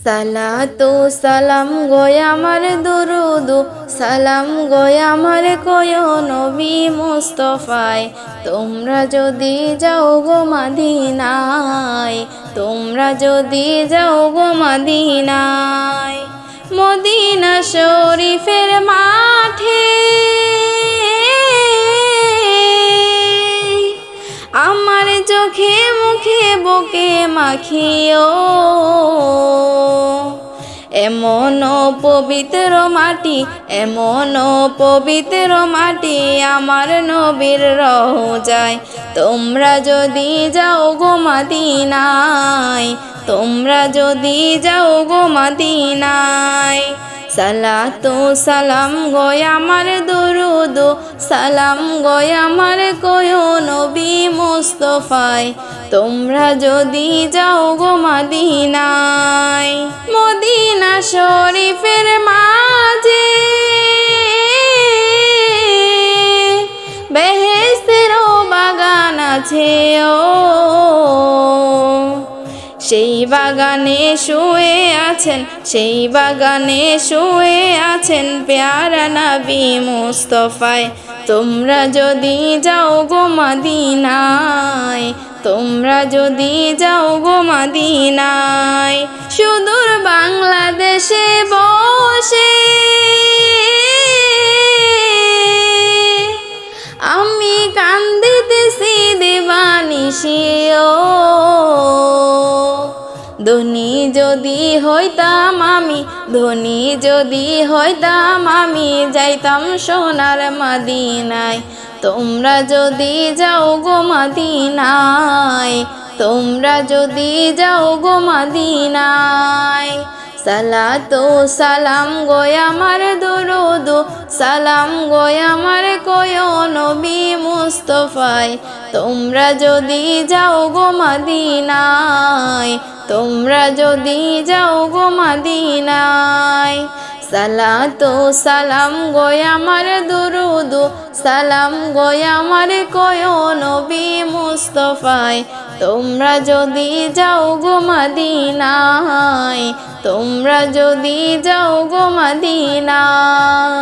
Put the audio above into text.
সালাতু সালাম গয় আমার দুরুদ সালাম গয় আমার কয় নবী মুস্তাফায়। তোমরা যদি যাও গো মদিনায়, তোমরা যদি যাও গো মদিনায়, মদিনা শরীফের মাঠে আমার চোখে মুখে বুকে মাখিও। এমন পবিত্র মাটি, এমন পবিত্র মাটি আমার নবীর রওজায়। তোমরা যদি যাও গো মদিনায়, তোমরা যদি যাও গো মদিনায়, সালাতু সালাম গয় আমার দুরুদ সালাম গয় আমার কয় নবী মুস্তাফায়। তোমরা যদি যাও গো মদিনায়, মদিনা শরীফের মাঝে বেহেশতের বাগান আছে ও, সেই বাগানে শুয়ে আছেন, সেই বাগানে শুয়ে আছেন প্যারা নবী মুস্তাফায়। তোমরা যদি যাও গো মদিনায়, তোমরা যদি যাও গো মদিনায়, সুদূর বাংলাদেশে বসে আমি কান্দিতেছি দিবানিশি ও। ধনী যদি হইতাম আমি, ধনী যদি হইতাম আমি, যাইতাম সোনার মদিনায়। তোমরা যদি যাও গো মদিনায়, তোমরা যদি যাও গো মদিনায়, সালাতু সালাম গয় আমার দুরুদ সালাম গয় আমার কয় নবী মুস্তাফায়। তোমরা যদি যাও গো মদিনায়, তোমরা যদি যাও গো মদিনায়, সালাতু সালাম গয় আমার দুরুদ সালাম গয় আমার কয় নবী মুস্তাফায়। তোমরা যদি যাও গো মদিনায়, তোমরা যদি যাও গো মদিনায়।